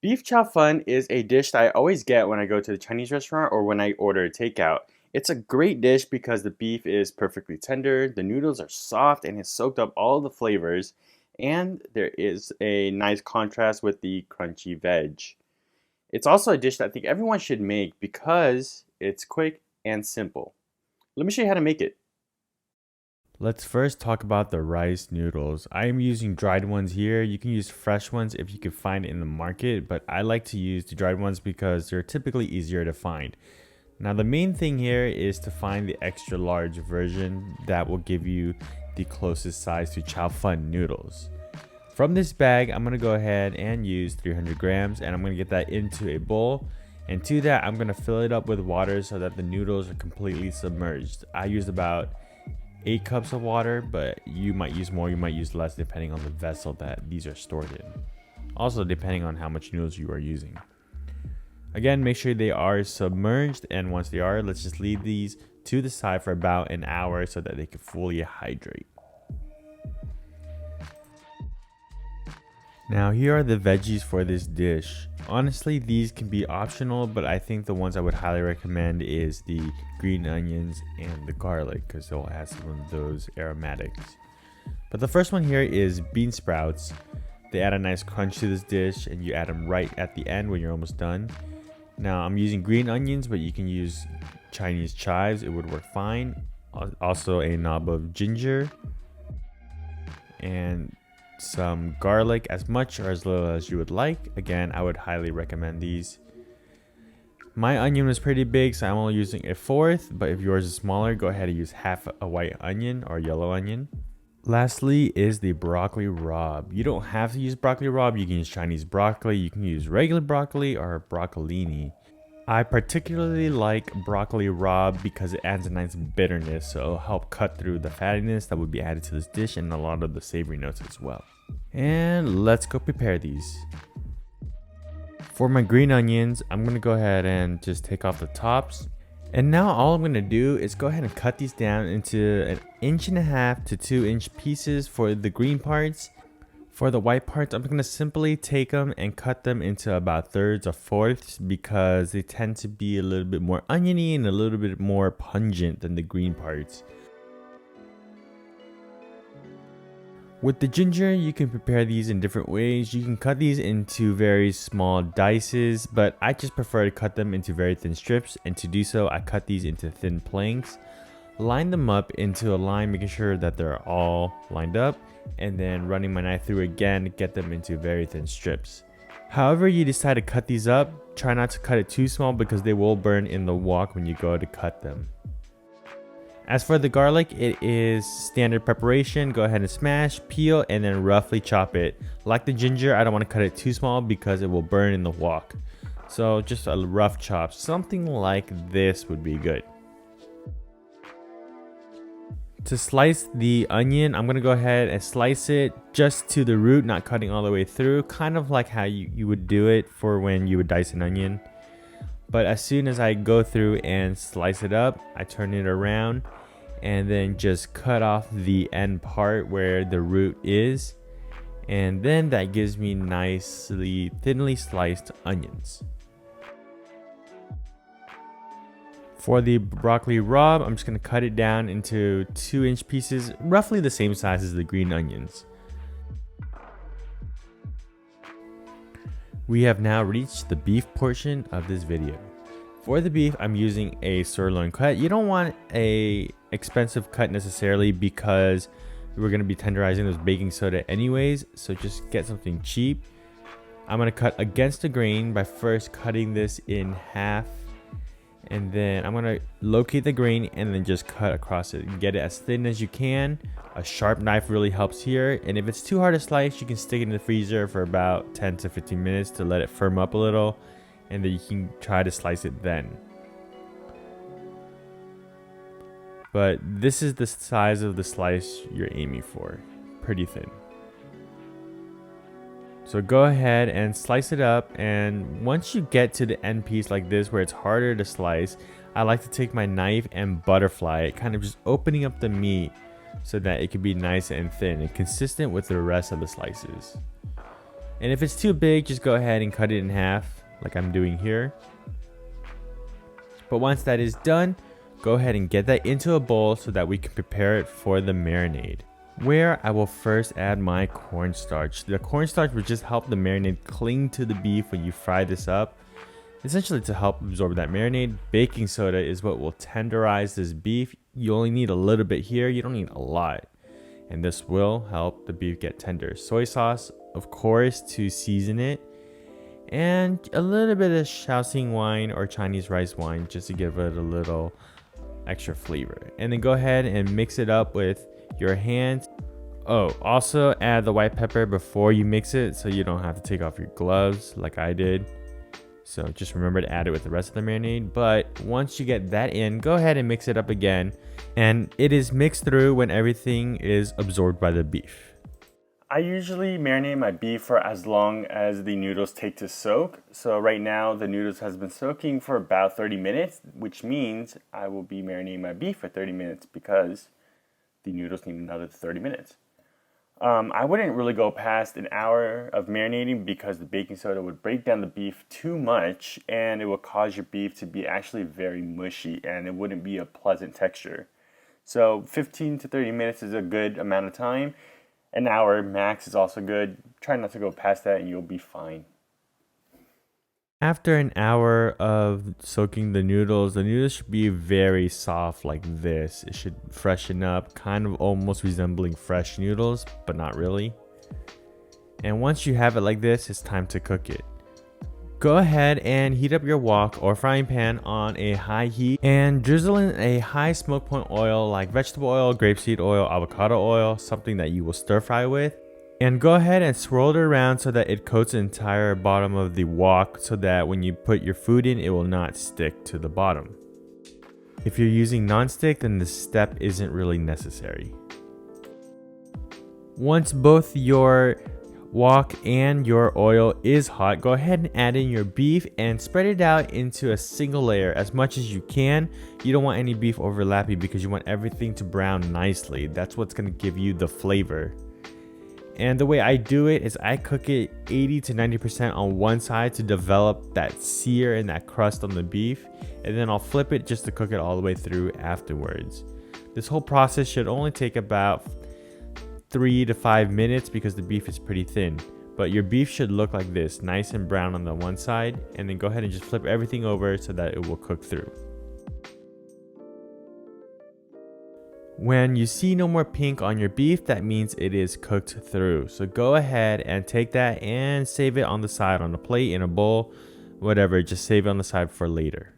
Beef Chow Fun is a dish that I always get when I go to the Chinese restaurant or when I order takeout. It's a great dish because the beef is perfectly tender, the noodles are soft and has soaked up all the flavors, and there is a nice contrast with the crunchy veg. It's also a dish that I think everyone should make because it's quick and simple. Let me show you how to make it. Let's first talk about the rice noodles. I am using dried ones here. You can use fresh ones if you can find it in the market, but I like to use the dried ones because they're typically easier to find. Now the main thing here is to find the extra large version that will give you the closest size to Chow Fun noodles. From this bag, I'm going to go ahead and use 300 grams and I'm going to get that into a bowl. And to that, I'm going to fill it up with water so that the noodles are completely submerged. I used about 8 cups of water, but you might use more, you might use less depending on the vessel that these are stored in. Also depending on how much noodles you are using. Again, make sure they are submerged, and once they are, let's just leave these to the side for about an hour so that they can fully hydrate. Now here are the veggies for this dish. Honestly, these can be optional, but I think the ones I would highly recommend is the green onions and the garlic because they'll add some of those aromatics. But the first one here is bean sprouts. They add a nice crunch to this dish and you add them right at the end when you're almost done. Now I'm using green onions, but you can use Chinese chives, it would work fine. Also a knob of ginger and some garlic, as much or as little as you would like. Again, I would highly recommend these. My onion was pretty big, so I'm only using a fourth, but if yours is smaller, go ahead and use half a white onion or yellow onion. Lastly is the broccoli rabe. You don't have to use broccoli rabe, you can use Chinese broccoli, you can use regular broccoli or broccolini. I particularly like broccoli rabe because it adds a nice bitterness, so it'll help cut through the fattiness that would be added to this dish and a lot of the savory notes as well. And let's go prepare these. For my green onions, I'm going to go ahead and just take off the tops. And now all I'm going to do is go ahead and cut these down into 1.5 to 2 inch pieces for the green parts. For the white parts, I'm going to simply take them and cut them into about thirds or fourths because they tend to be a little bit more oniony and a little bit more pungent than the green parts. With the ginger, you can prepare these in different ways. You can cut these into very small dices, but I just prefer to cut them into very thin strips, and to do so, I cut these into thin planks. Line them up into a line, making sure that they're all lined up, and then running my knife through again to get them into very thin strips. However you decide to cut these up, try not to cut it too small because they will burn in the wok when you go to cut them. As for the garlic, it is standard preparation. Go ahead and smash, peel, and then roughly chop it. Like the ginger, I don't want to cut it too small because it will burn in the wok. So just a rough chop, something like this would be good. To slice the onion, I'm going to go ahead and slice it just to the root, not cutting all the way through, kind of like how you would do it for when you would dice an onion. But as soon as I go through and slice it up, I turn it around and then just cut off the end part where the root is. And then that gives me nicely thinly sliced onions. For the broccoli rabe, I'm just going to cut it down into 2 inch pieces, roughly the same size as the green onions. We have now reached the beef portion of this video. For the beef, I'm using a sirloin cut. You don't want a expensive cut necessarily because we're going to be tenderizing this baking soda anyways, so just get something cheap. I'm going to cut against the grain by first cutting this in half, and then I'm going to locate the grain and then just cut across it and get it as thin as you can. A sharp knife really helps here, and if it's too hard to slice, you can stick it in the freezer for about 10 to 15 minutes to let it firm up a little, and then you can try to slice it then. But this is the size of the slice you're aiming for, pretty thin. So go ahead and slice it up, and once you get to the end piece like this where it's harder to slice, I like to take my knife and butterfly it, kind of just opening up the meat so that it can be nice and thin and consistent with the rest of the slices. And if it's too big, just go ahead and cut it in half like I'm doing here. But once that is done, go ahead and get that into a bowl so that we can prepare it for the marinade, where I will first add my cornstarch. The cornstarch will just help the marinade cling to the beef when you fry this up, essentially to help absorb that marinade. Baking soda is what will tenderize this beef. You only need a little bit here, you don't need a lot, and this will help the beef get tender. Soy sauce, of course, to season it, and a little bit of Shaoxing wine or Chinese rice wine just to give it a little extra flavor. And then go ahead and mix it up with your hands. Oh, also add the white pepper before you mix it so you don't have to take off your gloves like I did. So just remember to add it with the rest of the marinade. But once you get that in, go ahead and mix it up again, and it is mixed through when everything is absorbed by the beef. I usually marinate my beef for as long as the noodles take to soak. So right now the noodles has been soaking for about 30 minutes, which means I will be marinating my beef for 30 minutes because the noodles need another 30 minutes. I wouldn't really go past an hour of marinating because the baking soda would break down the beef too much and it would cause your beef to be actually very mushy and it wouldn't be a pleasant texture. So 15 to 30 minutes is a good amount of time. An hour max is also good. Try not to go past that and you'll be fine. After an hour of soaking the noodles should be very soft like this. It should freshen up, kind of almost resembling fresh noodles, but not really. And once you have it like this, it's time to cook it. Go ahead and heat up your wok or frying pan on a high heat and drizzle in a high smoke point oil like vegetable oil, grapeseed oil, avocado oil, something that you will stir fry with. And go ahead and swirl it around so that it coats the entire bottom of the wok so that when you put your food in, it will not stick to the bottom. If you're using non-stick, then this step isn't really necessary. Once both your wok and your oil is hot, go ahead and add in your beef and spread it out into a single layer as much as you can. You don't want any beef overlapping because you want everything to brown nicely. That's what's going to give you the flavor. And the way I do it is I cook it 80 to 90% on one side to develop that sear and that crust on the beef, and then I'll flip it just to cook it all the way through afterwards. This whole process should only take about 3 to 5 minutes because the beef is pretty thin, but your beef should look like this, nice and brown on the one side, and then go ahead and just flip everything over so that it will cook through. When you see no more pink on your beef, that means it is cooked through. So go ahead and take that and save it on the side, on a plate, in a bowl, whatever, just save it on the side for later.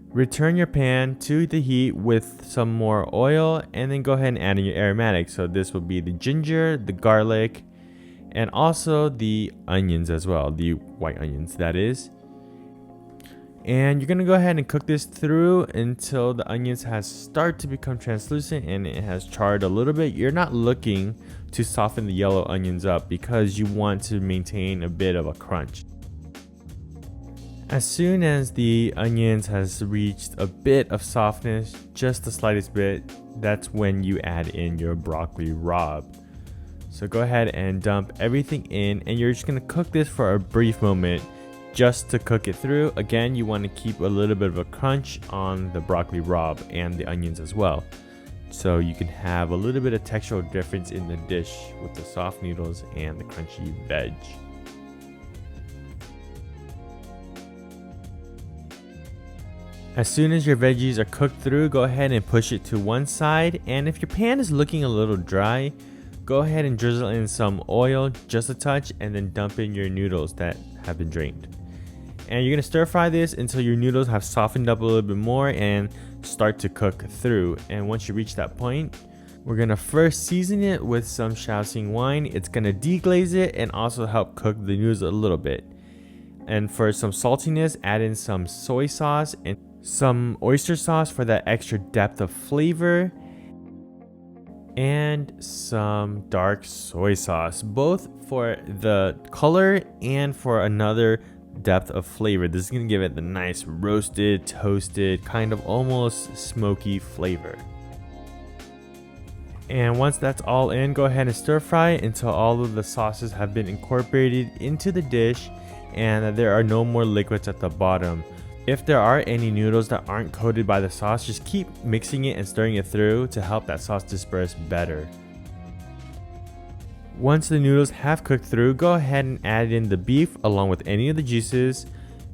Return your pan to the heat with some more oil and then go ahead and add in your aromatics. So this will be the ginger, the garlic, and also the onions as well, the white onions that is. And you're gonna go ahead and cook this through until the onions has start to become translucent and it has charred a little bit. You're not looking to soften the yellow onions up because you want to maintain a bit of a crunch. As soon as the onions has reached a bit of softness, just the slightest bit, that's when you add in your broccoli rabe. So go ahead and dump everything in and you're just gonna cook this for a brief moment just to cook it through. Again, you want to keep a little bit of a crunch on the broccoli rabe and the onions as well, so you can have a little bit of textural difference in the dish with the soft noodles and the crunchy veg. As soon as your veggies are cooked through, go ahead and push it to one side, and if your pan is looking a little dry, go ahead and drizzle in some oil, just a touch, and then dump in your noodles that have been drained. And you're gonna stir fry this until your noodles have softened up a little bit more and start to cook through. And once you reach that point, we're gonna first season it with some Shaoxing wine. It's gonna deglaze it and also help cook the noodles a little bit. And for some saltiness, add in some soy sauce and some oyster sauce for that extra depth of flavor, and some dark soy sauce, both for the color and for another depth of flavor. This is going to give it the nice roasted, toasted, kind of almost smoky flavor. And once that's all in, go ahead and stir fry until all of the sauces have been incorporated into the dish and that there are no more liquids at the bottom. If there are any noodles that aren't coated by the sauce, just keep mixing it and stirring it through to help that sauce disperse better. Once the noodles have cooked through, go ahead and add in the beef along with any of the juices,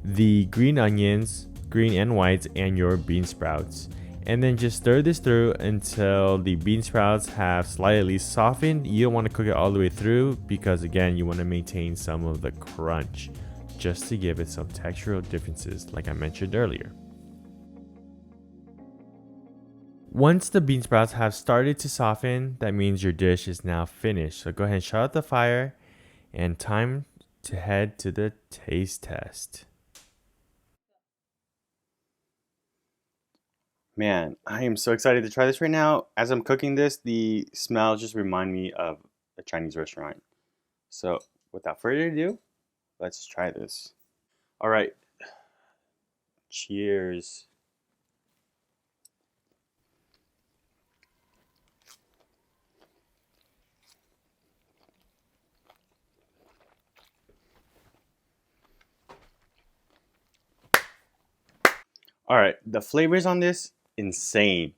the green onions, green and whites, and your bean sprouts. And then just stir this through until the bean sprouts have slightly softened. You don't want to cook it all the way through because again, you want to maintain some of the crunch just to give it some textural differences like I mentioned earlier. Once the bean sprouts have started to soften, that means your dish is now finished. So go ahead and shut off the fire and time to head to the taste test. Man, I am so excited to try this right now. As I'm cooking this, the smell just remind me of a Chinese restaurant. So without further ado, let's try this. All right, cheers. All right, the flavors on this, insane.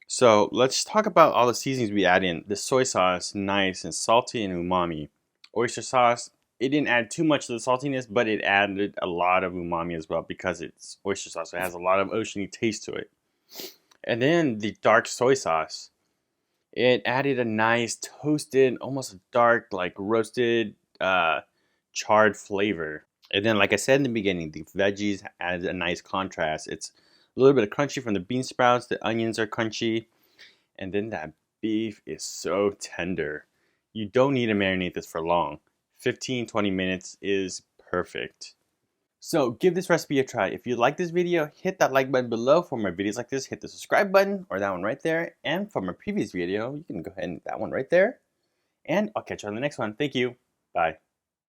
So let's talk about all the seasonings we add in. The soy sauce, nice and salty and umami. Oyster sauce, it didn't add too much to the saltiness, but it added a lot of umami as well because it's oyster sauce. So it has a lot of oceany taste to it. And then the dark soy sauce, it added a nice toasted, almost dark, like roasted, charred flavor. And then, like I said in the beginning, the veggies add a nice contrast. It's a little bit of crunchy from the bean sprouts. The onions are crunchy. And then that beef is so tender. You don't need to marinate this for long. 15-20 minutes is perfect. So give this recipe a try. If you like this video, hit that like button below. For more videos like this, hit the subscribe button or that one right there. And for my previous video, you can go ahead and hit that one right there. And I'll catch you on the next one. Thank you. Bye.